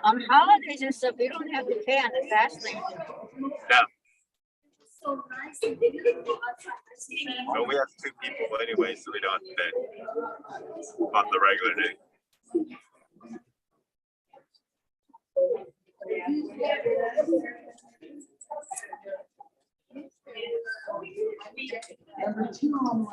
On holidays and stuff, you don't have to pay on the fast lane. Yeah. But we have 2 people anyway, so we don't have to pay on the regular day. Number 2 on my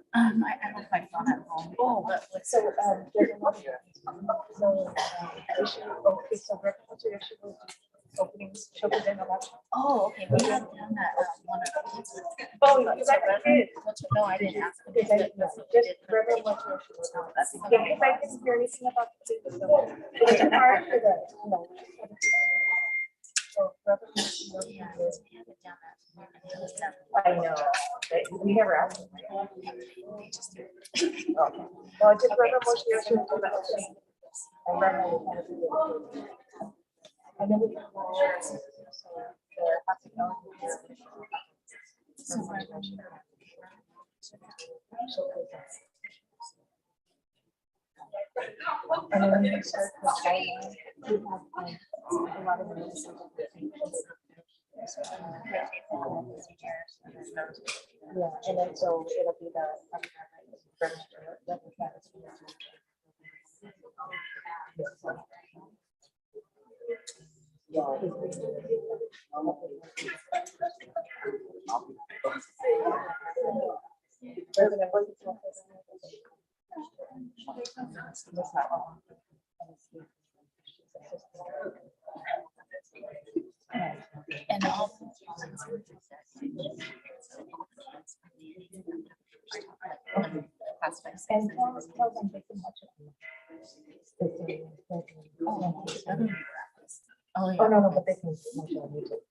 I have my phone at home. Oh, but so openings showcase in Hamamatsu. oh, okay. We have done that one of the. Oh, you guys did. No, I didn't ask. Because I just Reverend went to a show. Yeah, because I didn't hear anything about the it's hard for the, you know. So Reverend went to a show. Yeah, we haven't done that. I know, but we never asked them. They just do it. Okay. Well, I just Reverend went to a show. And Reverend was kind of do it. And then we can go the hospitality. And then when you start the China, you have a lot of medicine. Yeah, and then so it'll be the And all. and tell them they can watch it. Oh, yeah. Oh, no, but they can watch it on YouTube.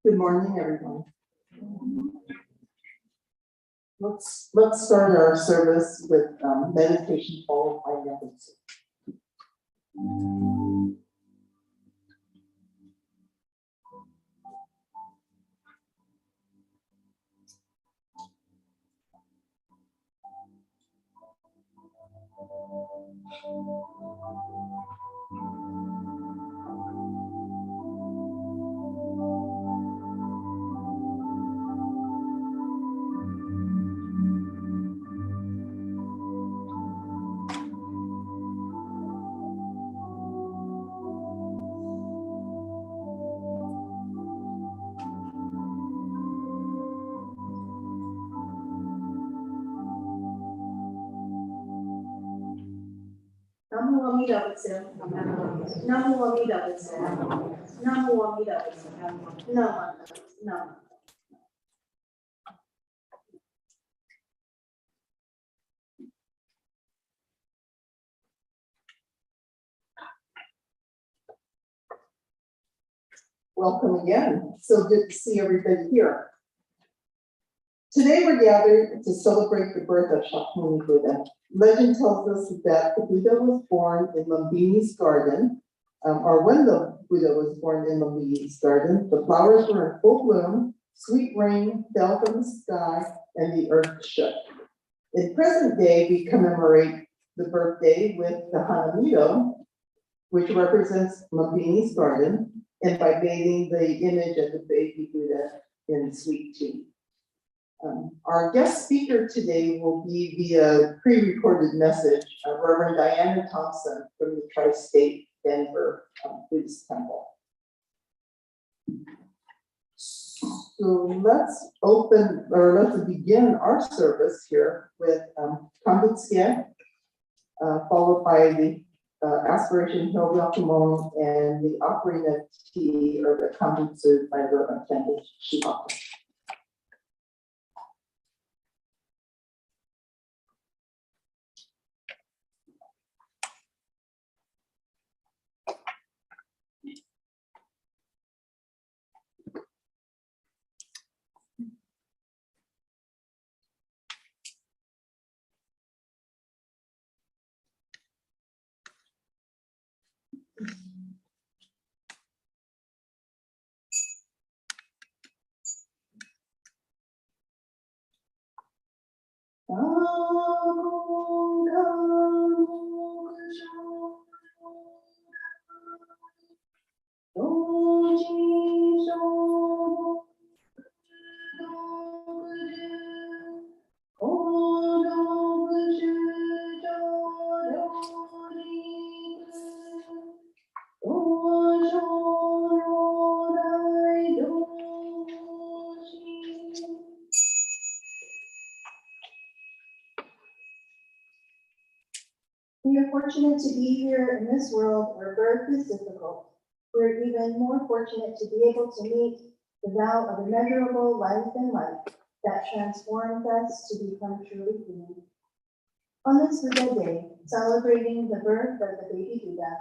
Good morning, everyone. Let's start our service with meditation followed by Hanamatsuri. Namo Amida Butsu. Namo Amida Butsu. Namo Amida Butsu. Namo. Namo. Welcome again. So good to see everybody here. Today we're gathered to celebrate the birth of Shakyamuni Buddha. Legend tells us that the Buddha was born in Lumbini's garden, or when the Buddha was born in Lumbini's garden, the flowers were in full bloom, sweet rain fell from the sky, and the earth shook. In present day, we commemorate the birthday with the Hanamido, which represents Lumbini's garden, and by bathing the image of the baby Buddha in sweet tea. Our guest speaker today will be via pre-recorded message, Reverend Diana Thompson from the Tri-State Denver Buddhist Temple. So let's begin our service here with Kambutsuke, followed by the Aspiration Hill Yakumon and the offering of tea or the Kambutsu by Reverend Kendall Shibata. We are fortunate to be here in this world where birth is difficult. We're even more fortunate to be able to meet the vow of immeasurable life and light that transforms us to become truly human. On this Buddha Day, celebrating the birth of the baby Buddha,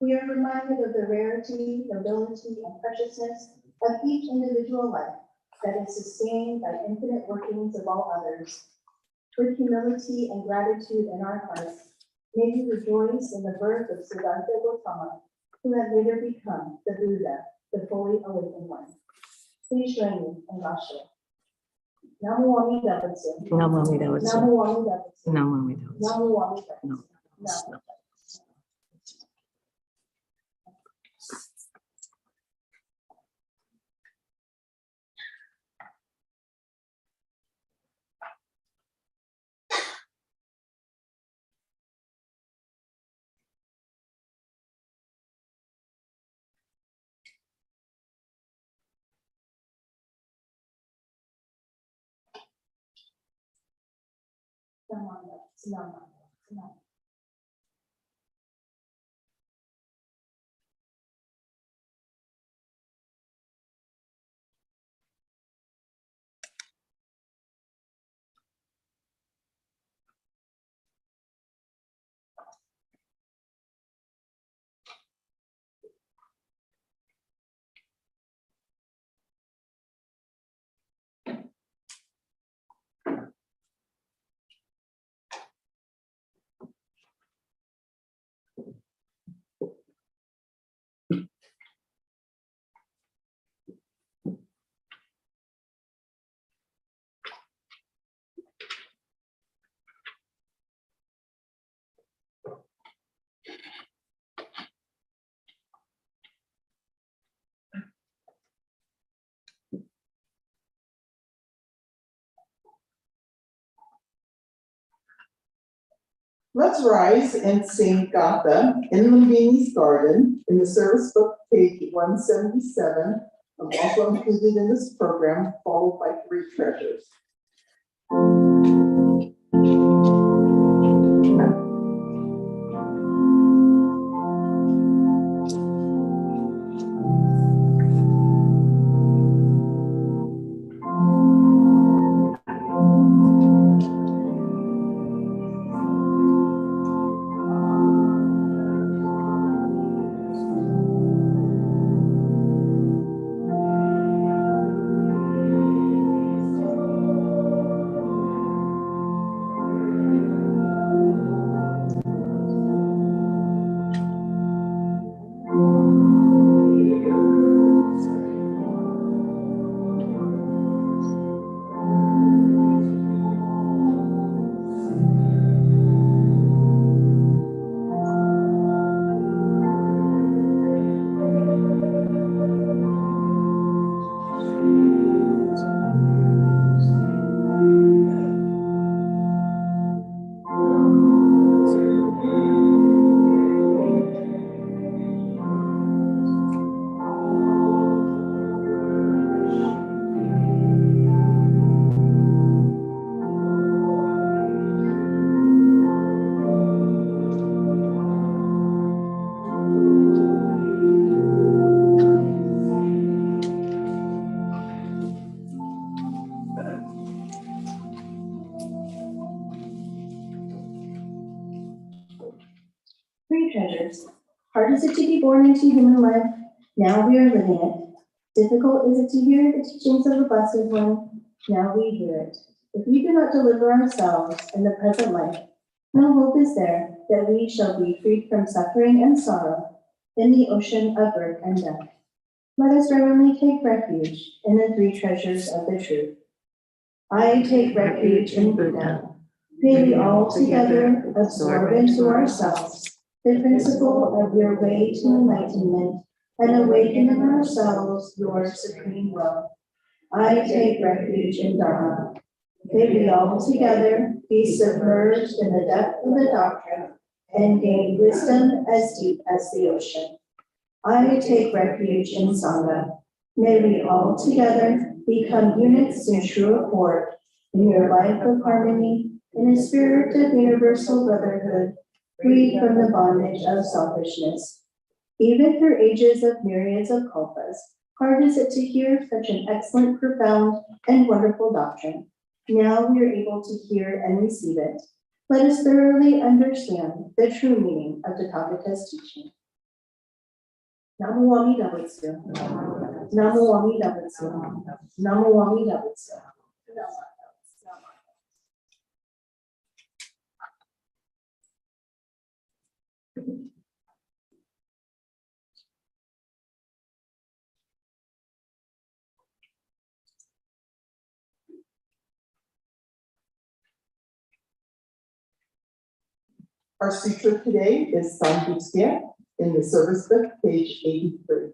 we are reminded of the rarity, nobility, and preciousness of each individual life that is sustained by infinite workings of all others. With humility and gratitude in our hearts, may we rejoice in the birth of Siddhartha Gautama, who had later become the Buddha, the fully awakened one. Please join me in Rasha. Namo Amida Butsu. Namo Amida Butsu. Namo Amida Butsu. Namo Amida Butsu. Namo Amida Butsu. No. Namo. Let's rise and sing Gatha in Lumbini's garden in the service book, page 177, also included in this program, followed by three treasures. three treasures. Hard is it to be born into human life, now we are living it. Difficult is it to hear the teachings of the Blessed One, now we hear it. If we do not deliver ourselves in the present life, no hope is there that we shall be freed from suffering and sorrow in the ocean of birth and death. Let us reverently take refuge in the three treasures of the truth. I take refuge in Buddha. May we all together absorb into ourselves the principle of your way to enlightenment and awaken in ourselves your supreme will. I take refuge in Dharma. May we all together be submerged in the depth of the doctrine and gain wisdom as deep as the ocean. I take refuge in Sangha. May we all together become units in true accord in your life of harmony, in a spirit of universal brotherhood, free from the bondage of selfishness. Even through ages of myriads of kalpas, hard is it to hear such an excellent, profound, and wonderful doctrine. Now we are able to hear and receive it. Let us thoroughly understand the true meaning of Tathagata's teaching. Namo Amida Butsu. Namo Amida Butsu. Namo Amida Butsu. Our sutra today is Sanjutya in the service book, page 83.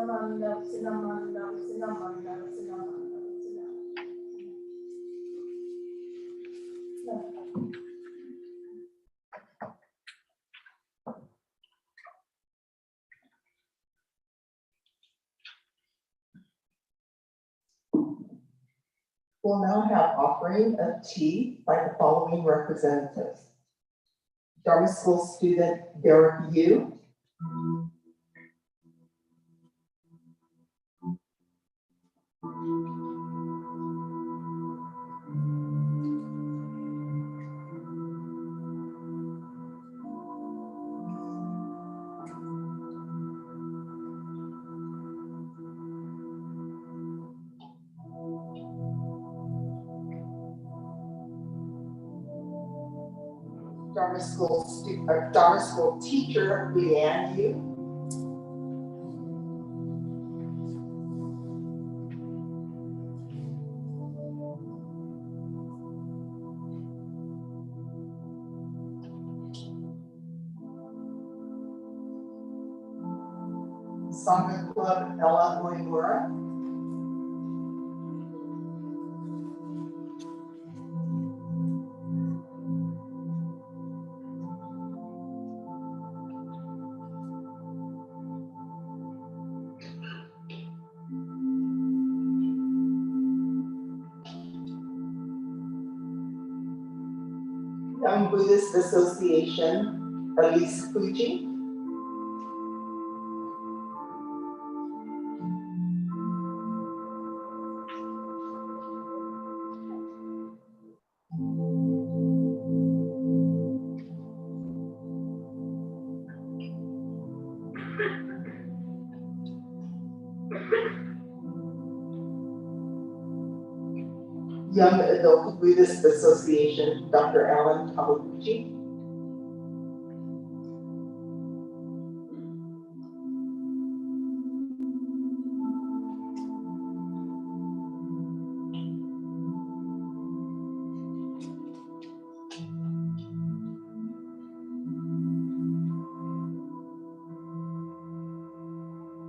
Sinamanda, Sinamanda, Sinamanda, Sinamanda, Sinamanda. We'll now have offering of tea by the following representatives. Dharma School student Derek Yu. Dharma School teacher Leanne Yu. Sangha Club Ella Moimura. Young Buddhist Association, Elise Fuji. Young Adult Buddhist Association, Dr. Alan Kawaguchi.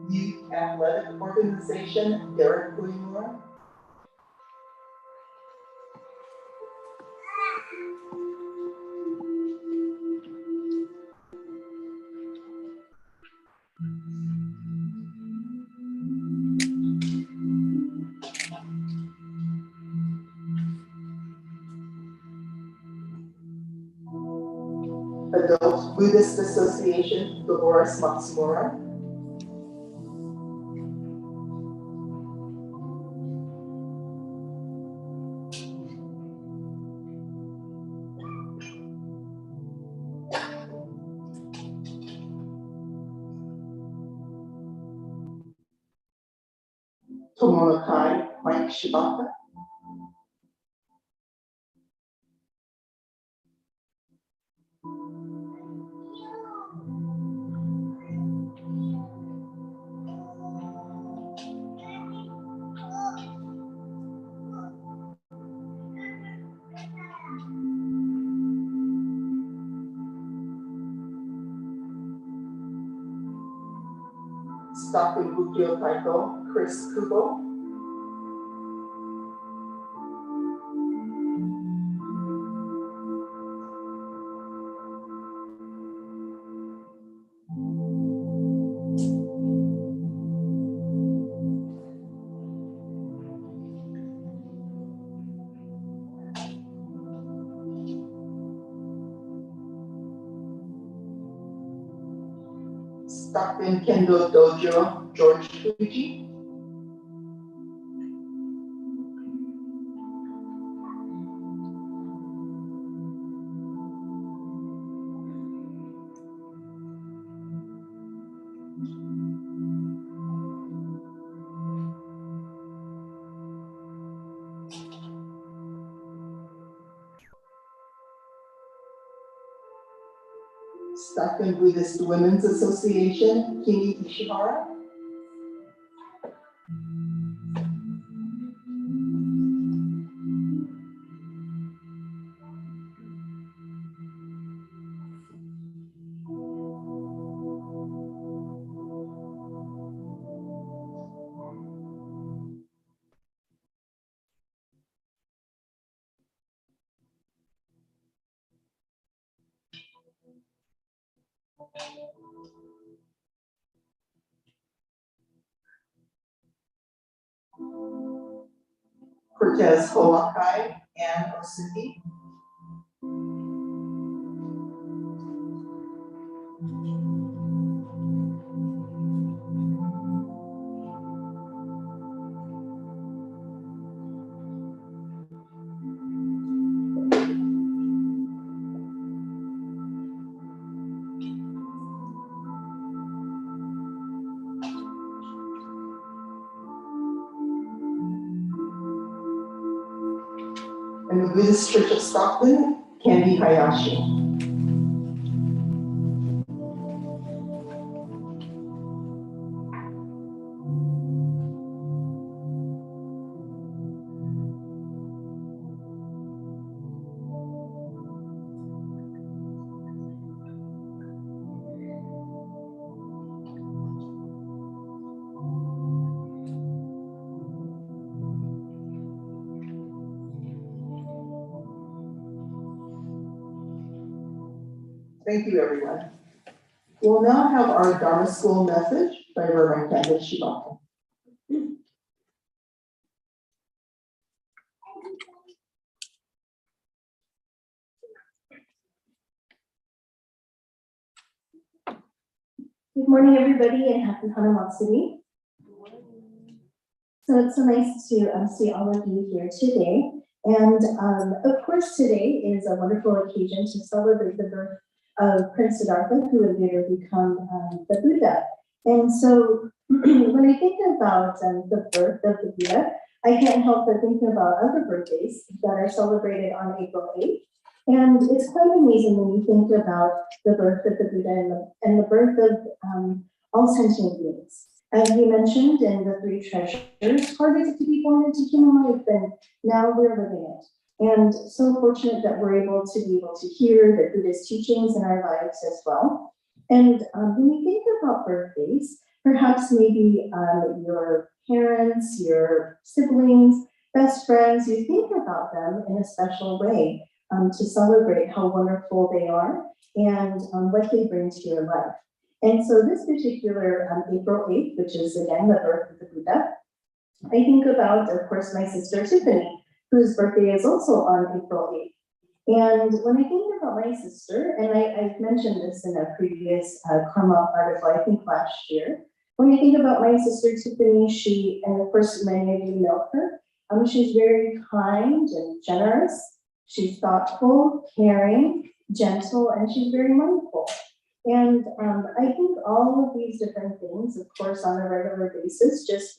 Youth Athletic Organization, Derek Blumore. Adult Buddhist Association, Dolores Matsumura. Tomonokai Mike Shibata. Stockton Bukyo Taiko, Chris Kubo. Stockton Kendo Dojo, George Fuji. Stockton Buddhist Women's Association, Kimi Ishihara. Cortez Holakai and Osuki. And the Buddhist Church of Stockton, Candy Hayashi. Thank you, everyone. We'll now have our Dharma School message by Reverend Candace Shibaka. Good morning, everybody, and happy Hanamatsuri. So it's so nice to see all of you here today. And of course, today is a wonderful occasion to celebrate the birth of Prince Siddhartha, who would later become the Buddha. And so when I think about the birth of the Buddha, I can't help but thinking about other birthdays that are celebrated on April 8th. And it's quite amazing when you think about the birth of the Buddha and the birth of all sentient beings. As we mentioned in the three treasures, hard is it to be born into human life, and now we're living it. And so fortunate that we're able to hear the Buddhist teachings in our lives as well. And when we think about birthdays, perhaps maybe your parents, your siblings, best friends, you think about them in a special way to celebrate how wonderful they are and what they bring to your life. And so this particular April 8th, which is again the birth of the Buddha, I think about, of course, my sister Tiffany, whose birthday is also on April 8th. And when I think about my sister, and I've mentioned this in a previous Karma article, I think last year, when I think about my sister Tiffany, and of course many of you know her, she's very kind and generous. She's thoughtful, caring, gentle, and she's very mindful. And I think all of these different things, of course, on a regular basis, just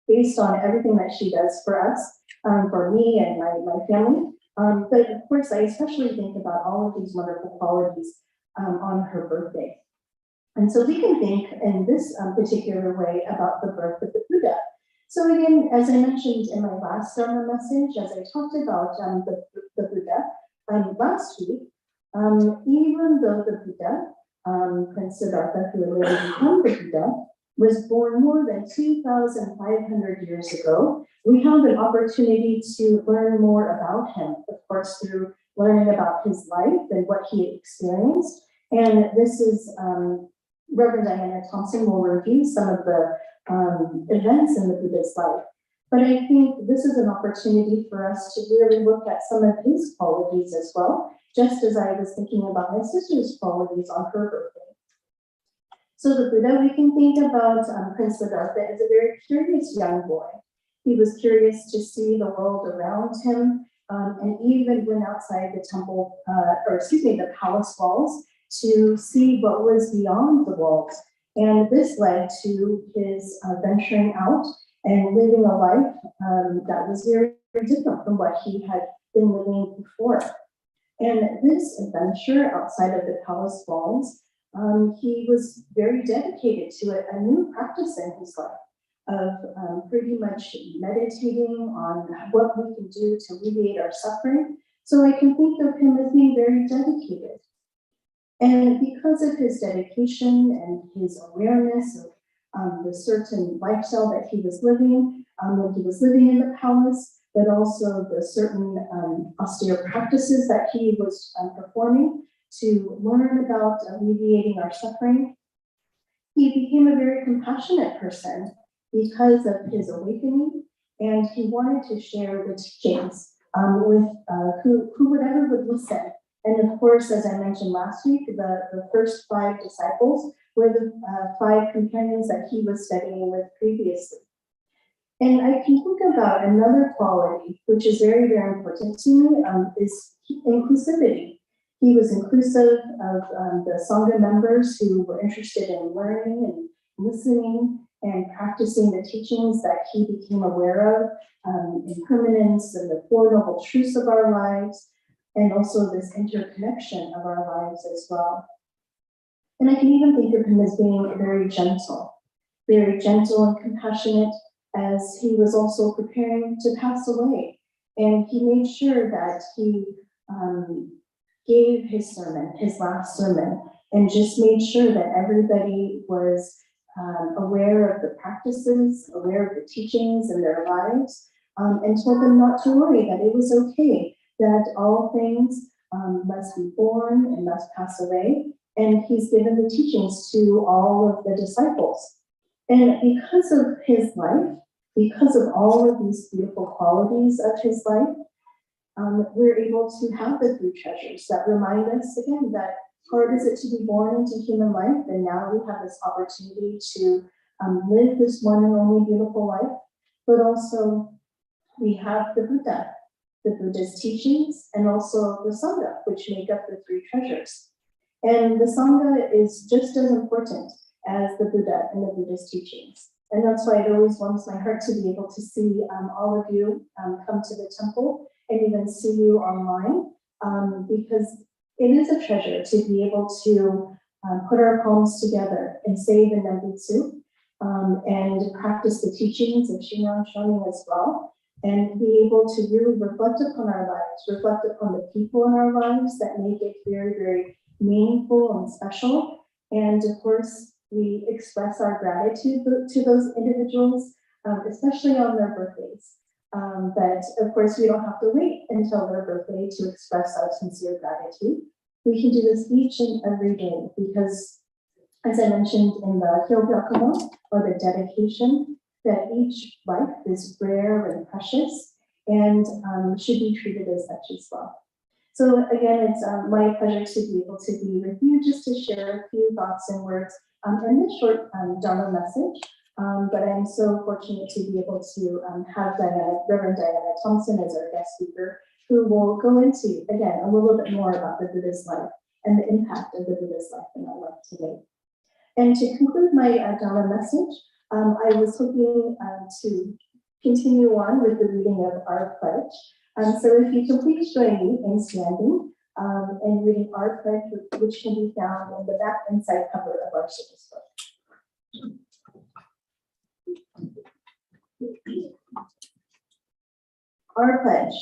based on everything that she does for us, for me and my family. But of course, I especially think about all of these wonderful qualities on her birthday. And so we can think in this particular way about the birth of the Buddha. So again, as I mentioned in my last Dharma message, as I talked about the Buddha last week, even though the Buddha, Prince Siddhartha, who would later become the Buddha, was born more than 2,500 years ago, we have an opportunity to learn more about him, of course, through learning about his life and what he experienced. And this is Reverend Diana Thompson will review some of the events in the Buddha's life. But I think this is an opportunity for us to really look at some of his qualities as well, just as I was thinking about my sister's qualities on her birthday. So the Buddha, we can think about Prince Siddhartha as a very curious young boy. He was curious to see the world around him, and even went outside the temple, the palace walls to see what was beyond the walls. And this led to his venturing out and living a life that was very, very different from what he had been living before. And this adventure outside of the palace walls, he was very dedicated to a new practice in his life of pretty much meditating on what we can do to alleviate our suffering. So I can think of him as being very dedicated. And because of his dedication and his awareness of the certain lifestyle that he was living when he was living in the palace, but also the certain austere practices that he was performing to learn about alleviating our suffering. He became a very compassionate person because of his awakening, and he wanted to share the teachings with whoever would listen. And of course, as I mentioned last week, the first 5 disciples were the 5 companions that he was studying with previously. And I can think about another quality, which is very, very important to me, is inclusivity. He was inclusive of the Sangha members who were interested in learning and listening and practicing the teachings that he became aware of, impermanence and the Four Noble Truths of our lives, and also this interconnection of our lives as well. And I can even think of him as being very gentle and compassionate, as he was also preparing to pass away. And he made sure that he gave his sermon, his last sermon, and just made sure that everybody was aware of the practices, aware of the teachings in their lives, and told them not to worry, that it was okay, that all things must be born and must pass away. And he's given the teachings to all of the disciples. And because of his life, because of all of these beautiful qualities of his life, we're able to have the 3 treasures that remind us again that hard is it to be born into human life, and now we have this opportunity to live this one and only beautiful life. But also we have the Buddha's teachings, and also the Sangha, which make up the 3 treasures. And the Sangha is just as important as the Buddha and the Buddha's teachings. And that's why it always warms my heart to be able to see all of you come to the temple and even see you online, because it is a treasure to be able to put our palms together and say the Nembutsu, and practice the teachings of Shinran Shonin as well, and be able to really reflect upon our lives, reflect upon the people in our lives that make it very, very meaningful and special. And of course, we express our gratitude to those individuals, especially on their birthdays. But of course, we don't have to wait until their birthday to express our sincere gratitude. We can do this each and every day because, as I mentioned in the Hyobyakumo, or the dedication, that each life is rare and precious and should be treated as such as well. So again, it's my pleasure to be able to be with you just to share a few thoughts and words in this short Dharma message. But I'm so fortunate to be able to have Reverend Diana Thompson as our guest speaker, who will go into, again, a little bit more about the Buddha's life and the impact of the Buddha's life in our life today. And to conclude my Dharma message, I was hoping to continue on with the reading of our pledge. So if you can please join me in standing and reading our pledge, which can be found on the back and side cover of our service book. Our pledge.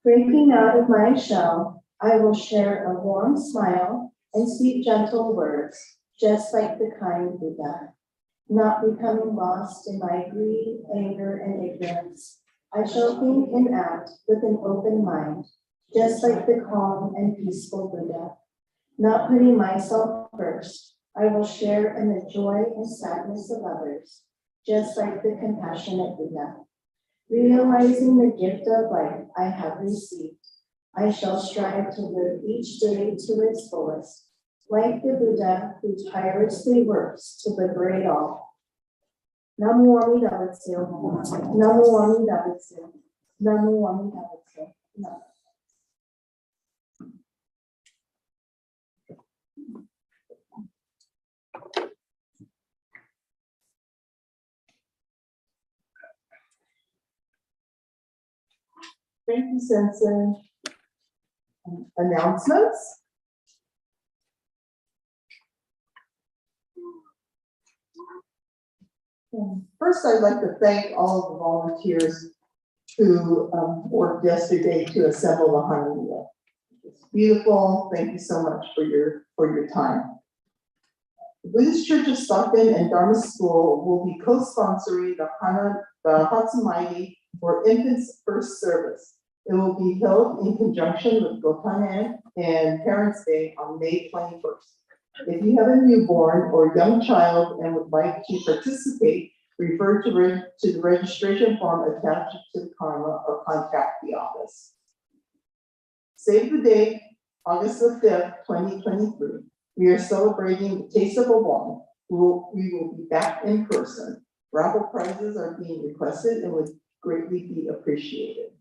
Breaking out of my shell, I will share a warm smile and speak gentle words, just like the kind Buddha. Not becoming lost in my greed, anger, and ignorance, I shall think and act with an open mind, just like the calm and peaceful Buddha. Not putting myself first, I will share in the joy and sadness of others, just like the compassionate Buddha. Realizing the gift of life I have received, I shall strive to live each day to its fullest, like the Buddha who tirelessly works to liberate all. Namo Amida Butsu, Namo Amida Butsu, Namo Amida Butsu. Namo. Thank you, Sensen. Announcements. First, I'd like to thank all of the volunteers who worked yesterday to assemble the honey wheel. It's beautiful. Thank you so much for your time. The Buddhist Church of Stockton and Dharma School will be co-sponsoring the Hatsumaigi for Infants First Service It will be held in conjunction with Gotanen and Parents' Day on May 21st. If you have a newborn or young child and would like to participate, refer to the registration form attached to the karma or contact the office. Save the date, August the 5th, 2023. We are celebrating the Taste of Oahu. We will be back in person. Raffle prizes are being requested and would greatly be appreciated.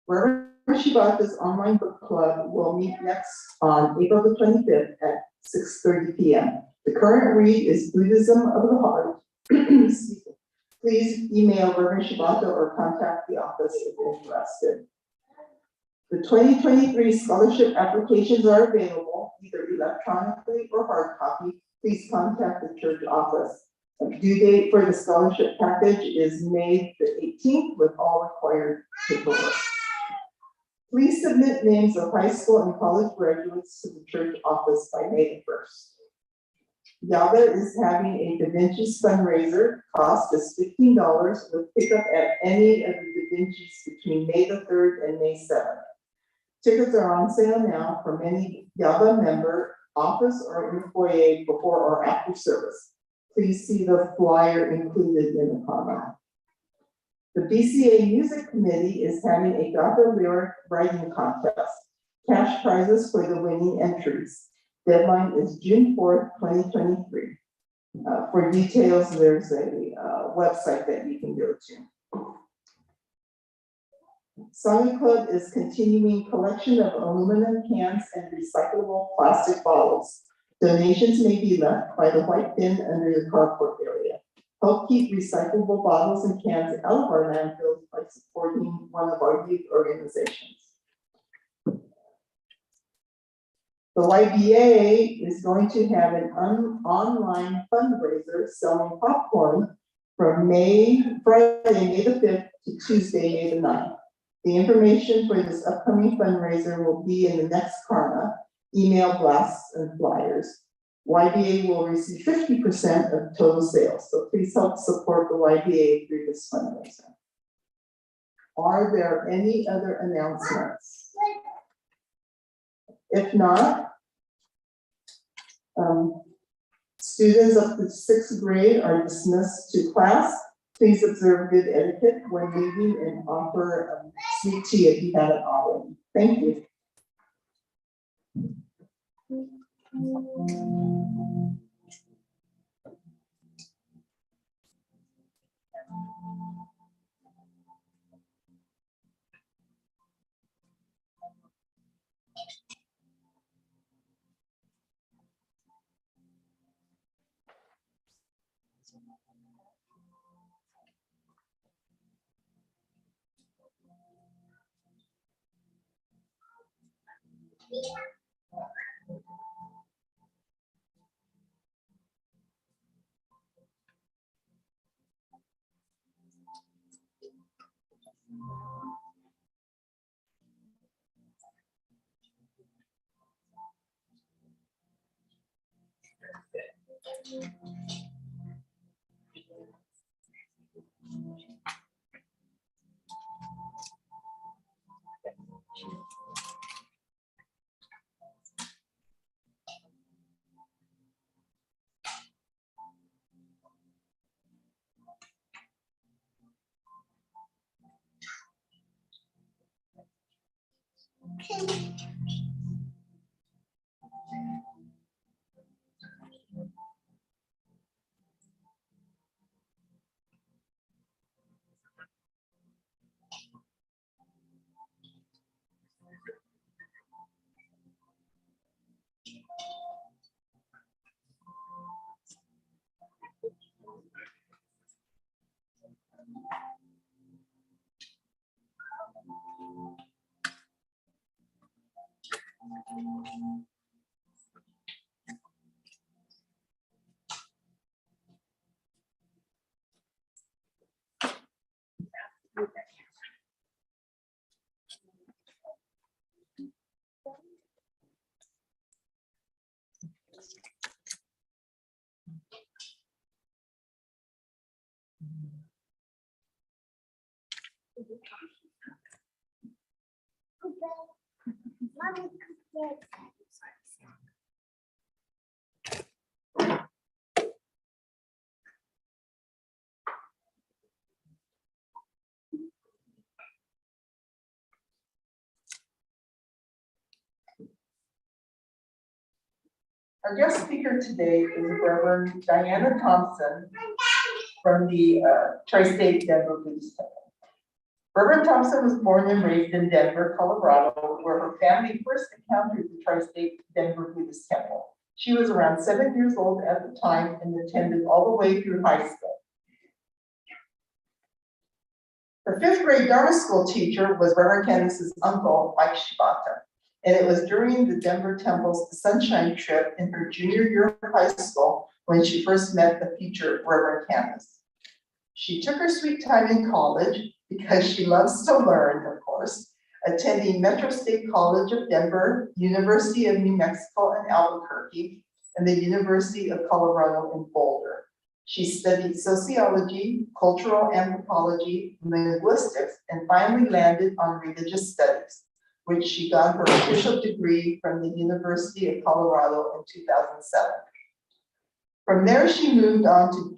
Reverend Shibata's online book club will meet next on April the 25th at 6:30 p.m. The current read is Buddhism of the Heart. Please email Reverend Shibata or contact the office if interested. The 2023 scholarship applications are available either electronically or hard copy. Please contact the church office. The due date for the scholarship package is May the 18th with all required paperwork. Please submit names of high school and college graduates to the church office by May the 1st. Yaba is having a Da Vinci's fundraiser. Cost is $15 with pickup at any of the Da Vinci's between May the 3rd and May 7th. Tickets are on sale now for many Yaba member, office, or employee before or after service. Please see the flyer included in the comment. The BCA Music Committee is having a Gotha lyric writing contest. Cash prizes for the winning entries. Deadline is June 4th, 2023. For details, there's a website that you can go to. Sonic Club is continuing collection of aluminum cans and recyclable plastic bottles. Donations may be left by the white bin under the carport area. Help keep recyclable bottles and cans out of our landfills by supporting one of our youth organizations. The YBA is going to have an online fundraiser selling popcorn from Friday, May the 5th to Tuesday, May the 9th. The information for this upcoming fundraiser will be in the next Karma, email blasts and flyers. YBA will receive 50% of total sales, so please help support the YBA through this fundraiser. Are there any other announcements? If not, students up to 6th grade are dismissed to class. Please observe good etiquette when leaving and offer sweet tea if you haven't already. Thank you. Our guest speaker today is Reverend Diana Thompson from the Tri-State Denver Buddhist Temple. Reverend Thompson was born and raised in Denver, Colorado, where her family first encountered the Tri-State Denver Buddhist Temple. She was around 7 years old at the time and attended all the way through high school. Her 5th grade Dharma school teacher was Reverend Candace's uncle, Mike Shibata. And it was during the Denver Temple's Sunshine Trip in her junior year of high school when she first met the future Reverend Candace. She took her sweet time in college because she loves to learn, of course, attending Metro State College of Denver, University of New Mexico in Albuquerque, and the University of Colorado in Boulder. She studied sociology, cultural anthropology, linguistics, and finally landed on religious studies, which she got her official degree from the University of Colorado in 2007. From there, she moved on to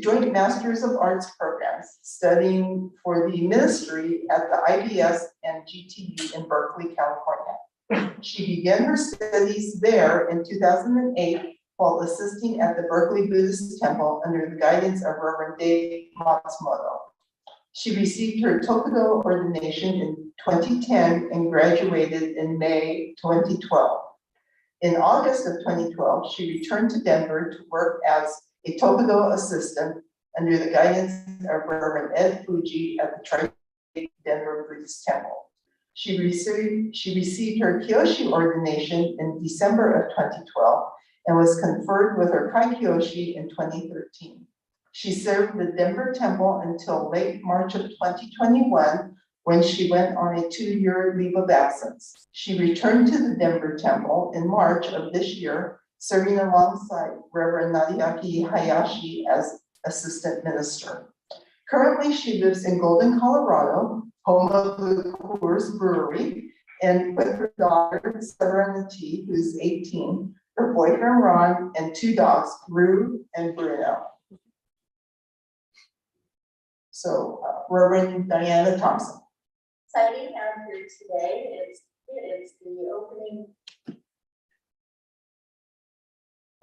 joint Masters of Arts programs, studying for the ministry at the IBS and GTU in Berkeley, California. She began her studies there in 2008 while assisting at the Berkeley Buddhist Temple under the guidance of Reverend Dave Matsumoto. She received her Tokudo ordination in 2010 and graduated in May 2012. In August of 2012, she returned to Denver to work as a Tokudo assistant under the guidance of Reverend Ed Fuji at the Tri-State Denver Buddhist Temple. She received her Kyoshi ordination in December of 2012 and was conferred with her Kai Kyoshi in 2013. She served the Denver Temple until late March of 2021, when she went on a 2-year leave of absence. She returned to the Denver Temple in March of this year, serving alongside Reverend Nariaki Hayashi as assistant minister. Currently, she lives in Golden, Colorado, home of the Coors Brewery, and with her daughter, Serenity, who's 18, her boyfriend, Ron, and 2 dogs, Rue and Bruno. So, Reverend Diana Thompson. Exciting out here today. It's the opening.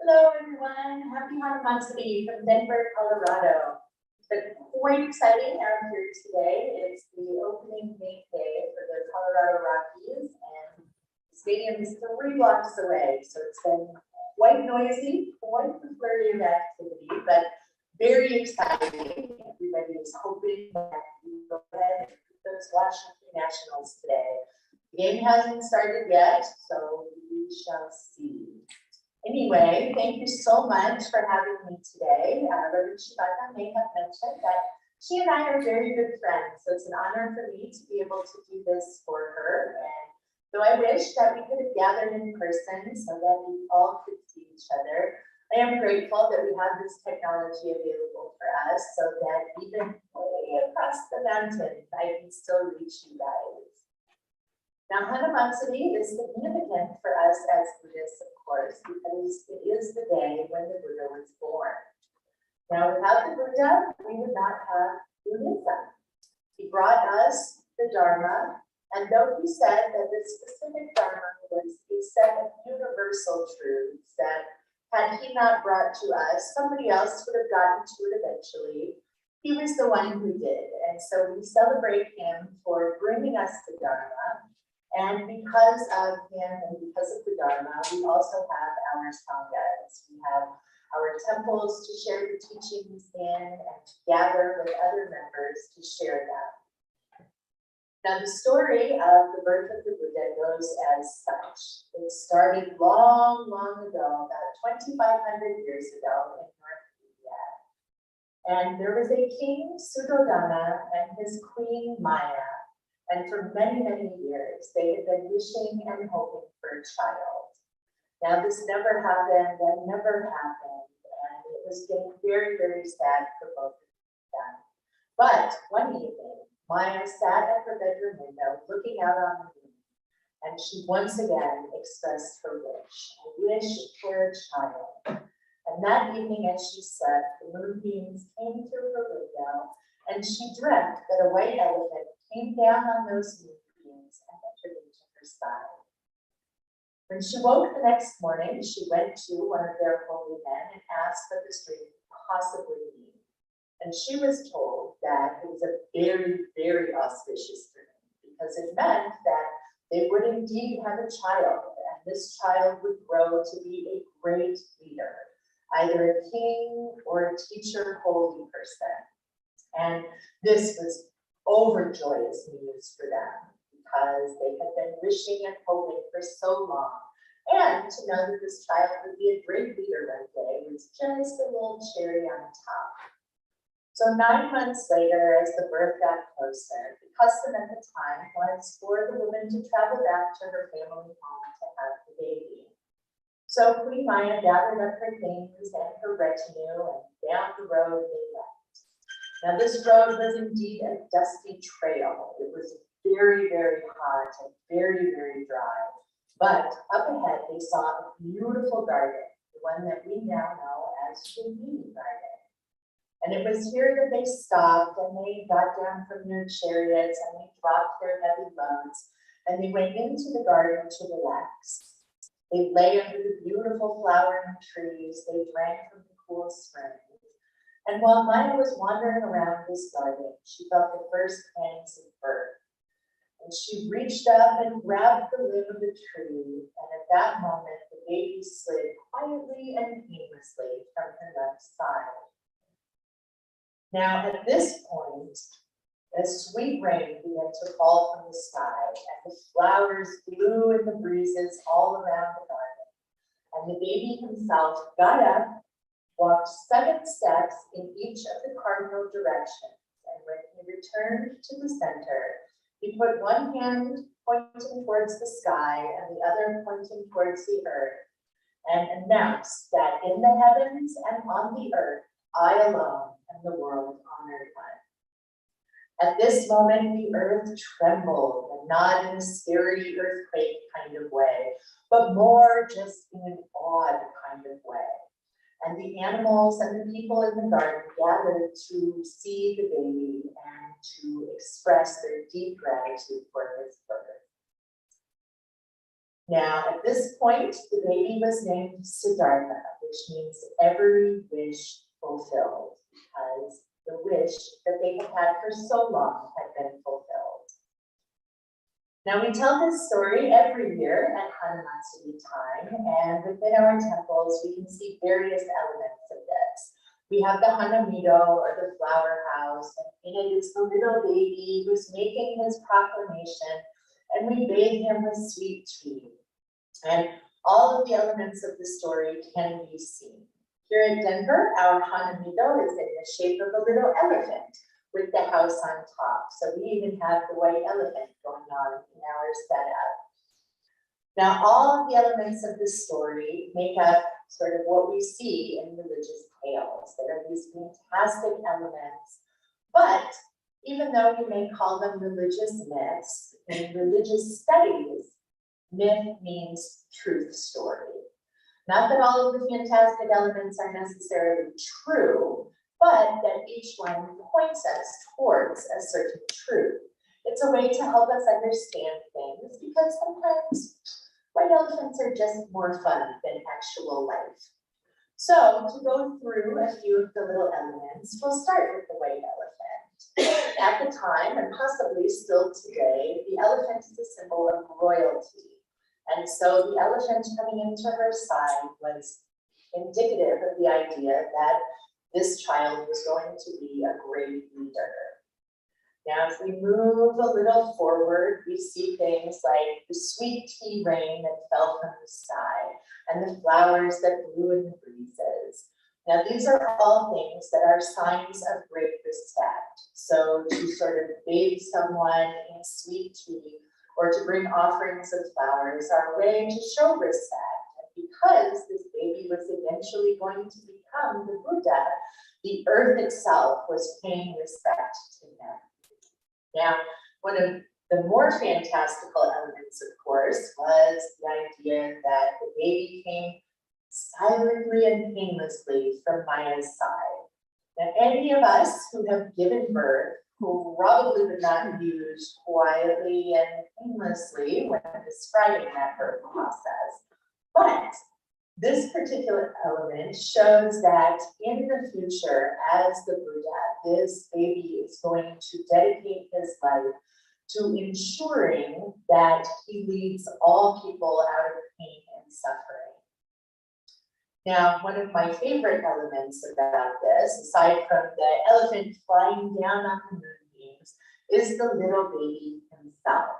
Hello everyone, happy Hanamatsuri from Denver, Colorado. It's quite exciting out here today. It's the opening game day for the Colorado Rockies, and the stadium is 3 blocks away. So it's been quite noisy, quite the flurry of activity, but very exciting. Everybody is hoping that we go ahead and beat those Washington Nationals today. The game hasn't started yet, so we shall see. Anyway, thank you so much for having me today. Reverend Shibata may have mentioned that she and I are very good friends, so it's an honor for me to be able to do this for her. And though I wish that we could have gathered in person so that we all could see each other, I am grateful that we have this technology available for us so that even way across the mountains, I can still reach you guys. Now, Hanamatsuri is significant for us as Buddhists, of course, because it is the day when the Buddha was born. Now, without the Buddha, we would not have Buddhism. He brought us the Dharma, and though he said that the specific Dharma was a set of universal truths that had he not brought to us, somebody else would have gotten to it eventually. He was the one who did. And so we celebrate him for bringing us the Dharma. And because of him and because of the Dharma, we also have our sanghas. We have our temples to share the teachings in and to gather with other members to share them. Now, the story of the birth of the Buddha goes as such. It started long, long ago, about 2,500 years ago in North India. And there was a king, Suddhodana, and his queen, Maya. And for many, many years, they had been wishing and hoping for a child. Now, this never happened, and never happened. And it was getting very, very sad for both of them. But one evening, Maya sat at her bedroom window looking out on the moon. and she once again expressed her wish, a wish for a child. And that evening as she slept, the moonbeams came through her window, and she dreamt that a white elephant came down on those moonbeams and entered into her side. When she woke the next morning, she went to one of their holy men and asked what this dream could possibly mean. And she was told that it was a very, very auspicious dream, because it meant that they would indeed have a child, and this child would grow to be a great leader, either a king or a teacher, holy person. And this was overjoyous news for them, because they had been wishing and hoping for so long. And to know that this child would be a great leader one day was just a little cherry on top. So 9 months later, as the birth got closer, the custom at the time was for the woman to travel back to her family home to have the baby. So Queen Maya gathered up her things and her retinue, and down the road they went. Now this road was indeed a dusty trail. It was very, very hot and very, very dry. But up ahead, they saw a beautiful garden, the one that we now know as the Eden Garden. And it was here that they stopped, and they got down from their chariots, and they dropped their heavy loads, and they went into the garden to relax. They lay under the beautiful flowering trees, they drank from the cool springs. And while Maya was wandering around this garden, she felt the first pangs of birth. And she reached up and grabbed the limb of the tree, and at that moment, the baby slid quietly and painlessly from her left side. Now, at this point, a sweet rain began to fall from the sky, and the flowers blew in the breezes all around the garden. And the baby himself got up, walked 7 steps in each of the cardinal directions, and when he returned to the center, he put one hand pointing towards the sky and the other pointing towards the earth, and announced that in the heavens and on the earth, I alone am the world honored one. At this moment, the earth trembled, and not in a scary earthquake kind of way, but more just in an awed kind of way. And the animals and the people in the garden gathered to see the baby and to express their deep gratitude for his birth. Now, at this point, the baby was named Siddhartha, which means every wish fulfilled, because the wish that they had had for so long had been fulfilled. Now, we tell this story every year at Hanamatsuri time, and within our temples, we can see various elements of this. We have the Hanamido, or the flower house, and in it is the little baby who's making his proclamation, and we bathe him with sweet tea. And all of the elements of the story can be seen. Here in Denver, our Hanamido is in the shape of a little elephant with the house on top. So we even have the white elephant going on in our setup. Now, all of the elements of the story make up sort of what we see in religious tales. There are these fantastic elements, but even though you may call them religious myths, in religious studies, myth means truth story. Not that all of the fantastic elements are necessarily true, but that each one points us towards a certain truth. It's a way to help us understand things, because sometimes white elephants are just more fun than actual life. So to go through a few of the little elements, we'll start with the white elephant. At the time, and possibly still today, the elephant is a symbol of royalty. And so the elephant coming into her side was indicative of the idea that this child was going to be a great leader. Now, if we move a little forward, we see things like the sweet tea rain that fell from the sky and the flowers that blew in the breezes. Now, these are all things that are signs of great respect. So to sort of bathe someone in sweet tea or to bring offerings of flowers are a way to show respect. And because this baby was eventually going to become the Buddha, the earth itself was paying respect to him. Now, one of The more fantastical elements, of course, was the idea that the baby came silently and painlessly from Maya's side. Now, any of us who have given birth probably would not use quietly and painlessly when describing that birth process. But this particular element shows that in the future, as the Buddha, this baby is going to dedicate his life to ensuring that he leads all people out of pain and suffering. Now, one of my favorite elements about this, aside from the elephant flying down on the moonbeams, is the little baby himself.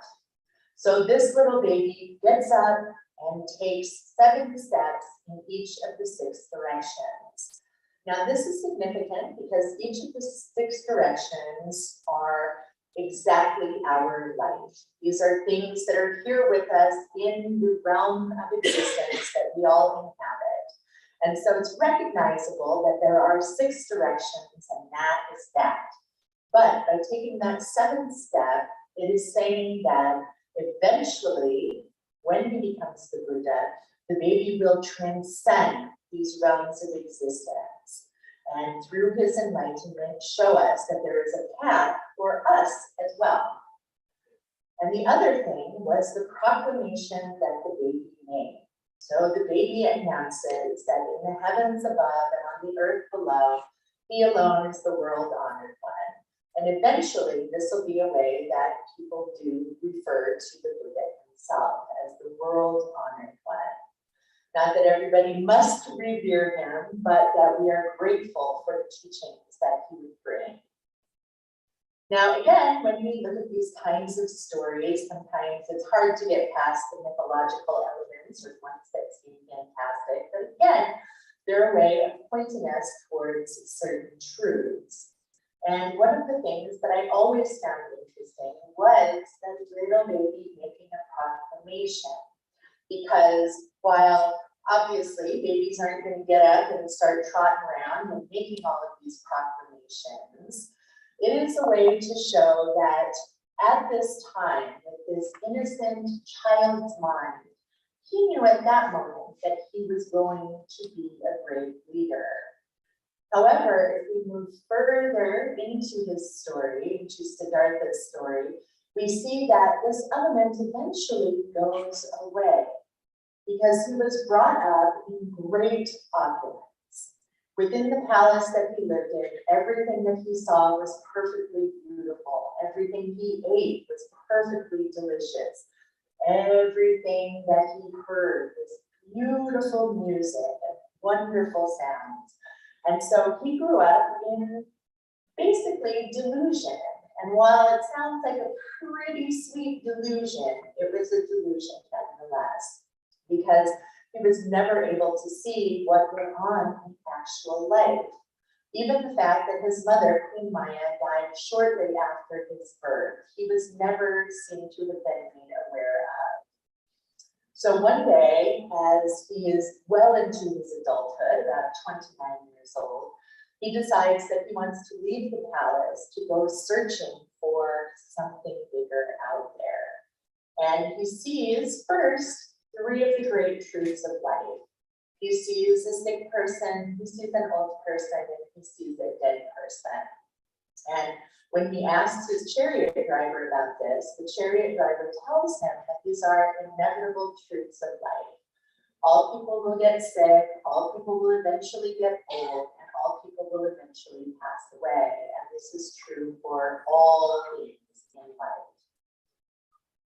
So this little baby gets up and takes 7 steps in each of the 6 directions. Now, this is significant because each of the 6 directions are exactly our life. These are things that are here with us in the realm of existence that we all inhabit. And so it's recognizable that there are 6 directions, and that is that. But by taking that 7th step, it is saying that eventually, when he becomes the Buddha, the baby will transcend these realms of existence. And through his enlightenment, show us that there is a path for us as well. And the other thing was the proclamation that the baby made. So the baby announces that in the heavens above and on the earth below, he alone is the world honored one. And eventually, this will be a way that people do refer to the Buddha himself as the world honored one. Not that everybody must revere him, but that we are grateful for the teachings that he would bring. Now, again, when we look at these kinds of stories, sometimes it's hard to get past the mythological elements or ones that seem fantastic. But again, they're a way of pointing us towards certain truths. And one of the things that I always found interesting was that little baby making a proclamation. Because while obviously babies aren't going to get up and start trotting around and making all of these proclamations, it is a way to show that at this time, with this innocent child's mind, he knew at that moment that he was going to be a great leader. However, if we move further into his story, into Siddhartha's story, we see that this element eventually goes away because he was brought up in great opulence. Within the palace that he lived in, everything that he saw was perfectly beautiful. Everything he ate was perfectly delicious. Everything that he heard was beautiful music and wonderful sounds. And so he grew up in basically delusion. And while it sounds like a pretty sweet delusion, it was a delusion nonetheless, because he was never able to see what went on in actual life. Even the fact that his mother, Queen Maya, died shortly after his birth, he was never seen to have been made aware of. So one day, as he is well into his adulthood, about 29 years old, he decides that he wants to leave the palace to go searching for something bigger out there. And he sees first 3 of the great truths of life. He sees a sick person, he sees an old person, and he sees a dead person. And when he asks his chariot driver about this, the chariot driver tells him that these are inevitable truths of life. All people will get sick, all people will eventually get old, and all people will eventually pass away. And this is true for all things in life.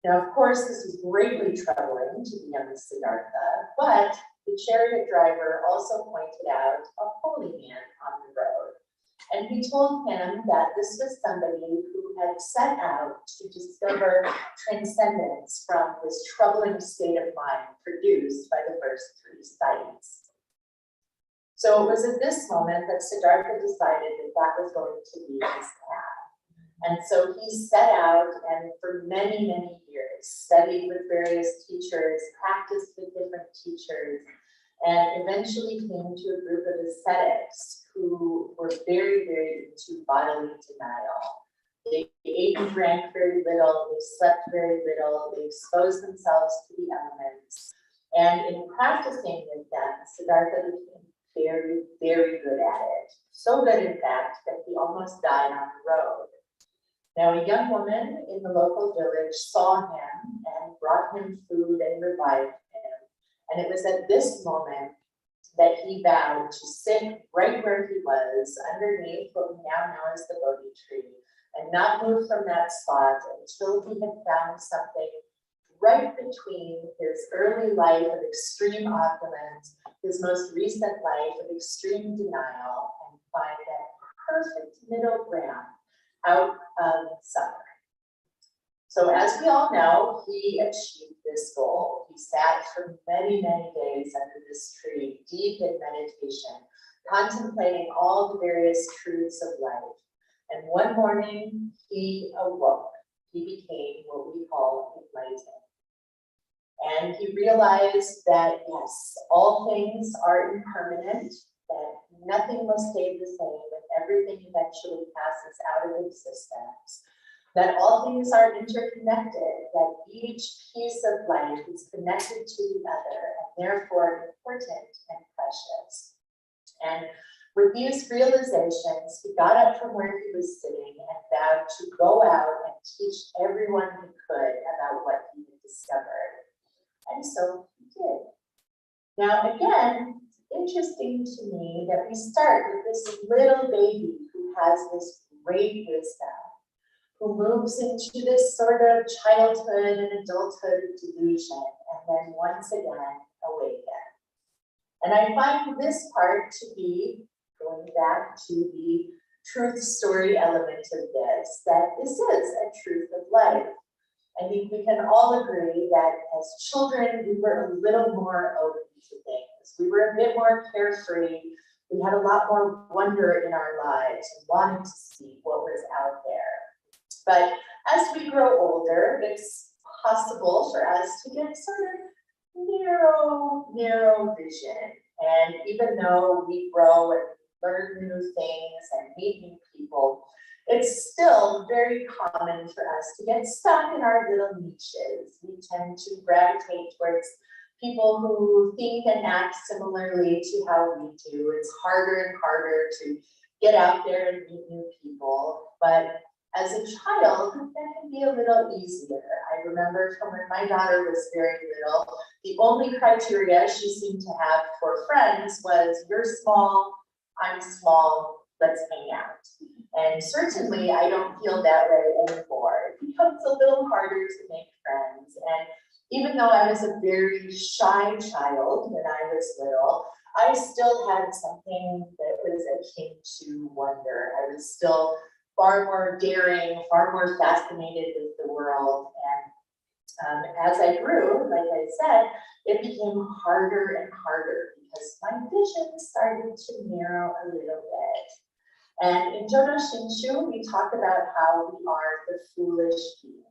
Now, of course, this is greatly troubling to the young Siddhartha, but the chariot driver also pointed out a holy man on the road. And he told him that this was somebody who had set out to discover transcendence from this troubling state of mind produced by the first 3 sights. So it was at this moment that Siddhartha decided that that was going to be his path. And so he set out and for many, many years studied with various teachers, practiced with different teachers, and eventually came to a group of ascetics who were very, very into bodily denial. They ate and drank very little, they slept very little, they exposed themselves to the elements. And in practicing with them, Siddhartha became very, very good at it. So good, in fact, that he almost died on the road. Now, a young woman in the local village saw him and brought him food and revived him. And it was at this moment that he vowed to sit right where he was, underneath what we now know as the Bodhi tree, and not move from that spot until he had found something right between his early life of extreme opulence, his most recent life of extreme denial, and find that perfect middle ground out of suffering. So as we all know, he achieved this goal. He sat for many, many days under this tree, deep in meditation, contemplating all the various truths of life. And one morning he awoke. He became what we call enlightened. And he realized that, yes, all things are impermanent, that nothing will stay the same, and everything eventually passes out of existence, that all things are interconnected, that each piece of life is connected to the other, and therefore important and precious. And with these realizations, he got up from where he was sitting and vowed to go out and teach everyone he could about what he had discovered. And so he did. Now, again, it's interesting to me that we start with this little baby who has this great wisdom, who moves into this sort of childhood and adulthood delusion, and then once again awaken. And I find this part to be, going back to the truth story element of this, that this is a truth of life. I think we can all agree that as children, we were a little more open to things. We were a bit more carefree. We had a lot more wonder in our lives and wanting to see what was out there. But as we grow older, it's possible for us to get sort of narrow vision. And even though we grow and learn new things and meet new people, it's still very common for us to get stuck in our little niches. We tend to gravitate towards people who think and act similarly to how we do. It's harder and harder to get out there and meet new people. But as a child, that can be a little easier. I remember from when my daughter was very little, the only criteria she seemed to have for friends was, you're small, I'm small, let's hang out. And certainly I don't feel that way anymore. It becomes a little harder to make friends. And even though I was a very shy child when I was little, I still had something that was akin to wonder. I was still far more daring, far more fascinated with the world. And as I grew, like I said, it became harder and harder because my vision started to narrow a little bit. And in Jodo Shinshu, we talk about how we are the foolish beings,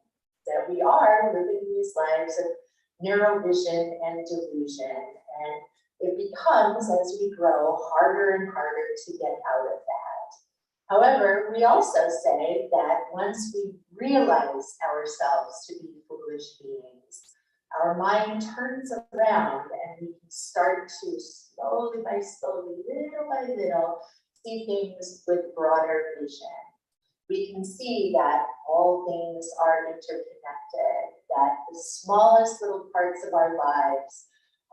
that we are living these lives of narrow vision and delusion. And it becomes, as we grow, harder and harder to get out of that. However, we also say that once we realize ourselves to be foolish beings, our mind turns around and we can start to slowly by slowly, little by little, see things with broader vision. We can see that all things are interconnected, that the smallest little parts of our lives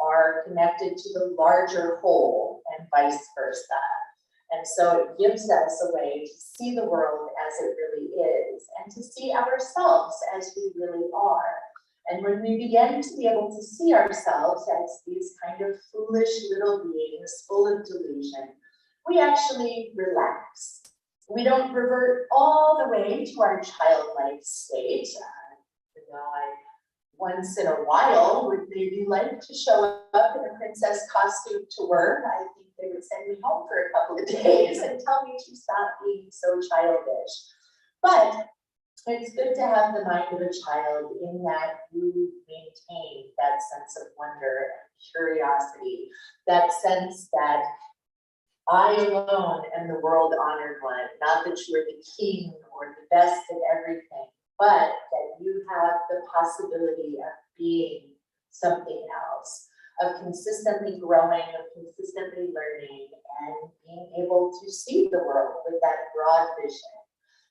are connected to the larger whole and vice versa. And so it gives us a way to see the world as it really is and to see ourselves as we really are. And when we begin to be able to see ourselves as these kind of foolish little beings full of delusion, we actually relax. We don't revert all the way to our childlike state. I once in a while would maybe like to show up in a princess costume to work. I think they would send me home for a couple of days and tell me to stop being so childish. But it's good to have the mind of a child in that you maintain that sense of wonder and curiosity, that sense that I alone am the world honored one, not that you are the king or the best at everything, but that you have the possibility of being something else, of consistently growing, of consistently learning, and being able to see the world with that broad vision.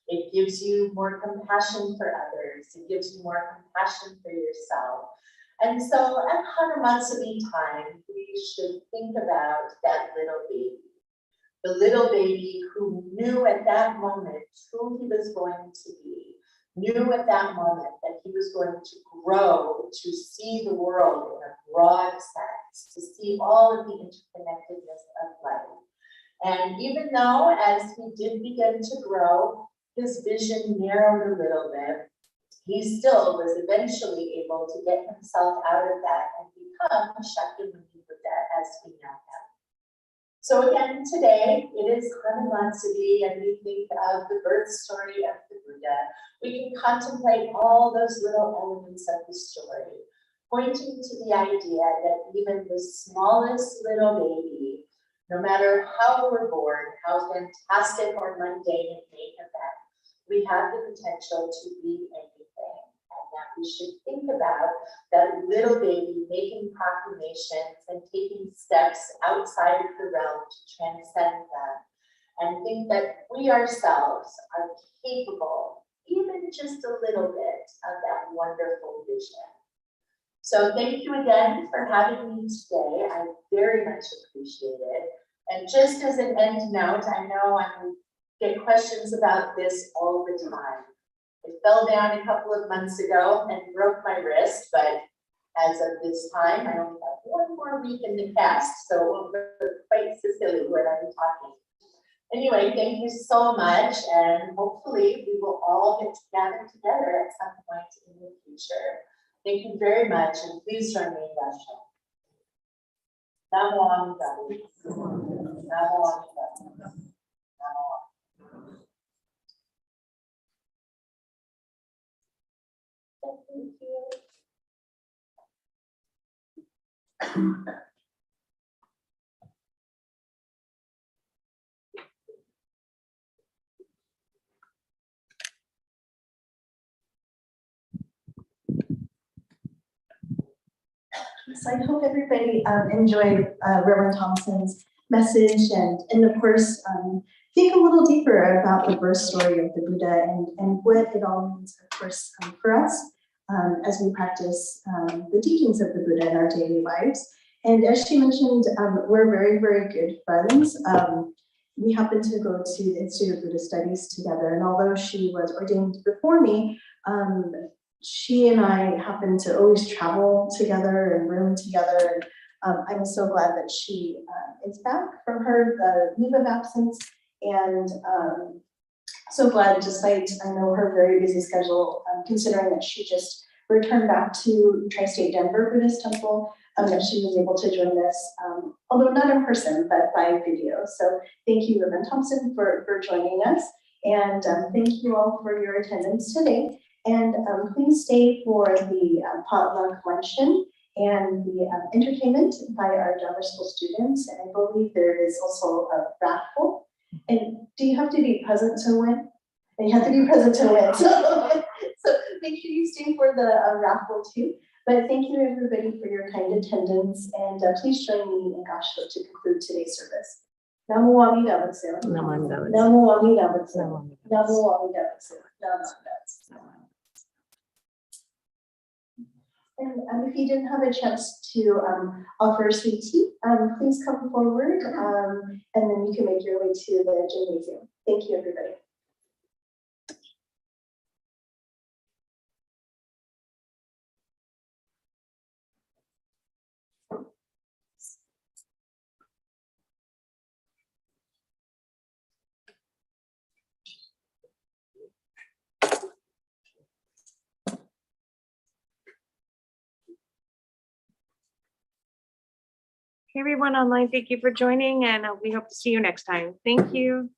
It gives you more compassion for others. It gives you more compassion for yourself. And so at Hanamatsuri time, we should think about that little baby. The little baby who knew at that moment who he was going to be, knew at that moment that he was going to grow to see the world in a broad sense, to see all of the interconnectedness of life. And even though as he did begin to grow, his vision narrowed a little bit, he still was eventually able to get himself out of that and become Shakyamuni Buddha as we know him. So again, today it is Hanamatsuri, and we think of the birth story of the Buddha. We can contemplate all those little elements of the story, pointing to the idea that even the smallest little baby, no matter how we're born, how fantastic or mundane it may have been, we have the potential to be anything, and that we should think about that little baby making proclamations and taking steps outside of the realm to transcend them, and think that we ourselves are capable, even just a little bit, of that wonderful vision. So thank you again for having me today. I very much appreciate it. And just as an end note, I know I'm get questions about this all the time. It fell down a couple of months ago and broke my wrist, but as of this time, I only have one more week in the cast, so it won't look quite so silly when I'm talking. Anyway, thank you so much, and hopefully we will all get to gather together at some point in the future. Thank you very much, and please join me in Darshan. Namo Amida. Namo Amida. Namo. Thank you. So I hope everybody enjoyed Reverend Thompson's message, and of course, think a little deeper about the birth story of the Buddha and what it all means, of course, for us as we practice the teachings of the Buddha in our daily lives. And as she mentioned, we're very, very good friends. We happened to go to the Institute of Buddhist Studies together, and although she was ordained before me, she and I happened to always travel together and room together. And I'm so glad that she is back from her leave of absence, and so glad, despite I know her very busy schedule, considering that she just returned back to Tri-State Denver Buddhist Temple, that she was able to join us, although not in person, but by video. So thank you, Reverend Thompson, for joining us, and thank you all for your attendance today. And please stay for the potluck luncheon and the entertainment by our Denver School students. And I believe there is also a raffle. And do you have to be present to win? You have to be present to win. So make sure you stay for the raffle too. But thank you everybody for your kind attendance. And please join me in Gassho to conclude today's service. Namo Amida Butsu. Namo Amida Butsu. Namo Amida Butsu. And if you didn't have a chance to offer sweet tea, please come forward, and then you can make your way to the gymnasium. Thank you, everybody. Hey, everyone online, thank you for joining, and we hope to see you next time. Thank you.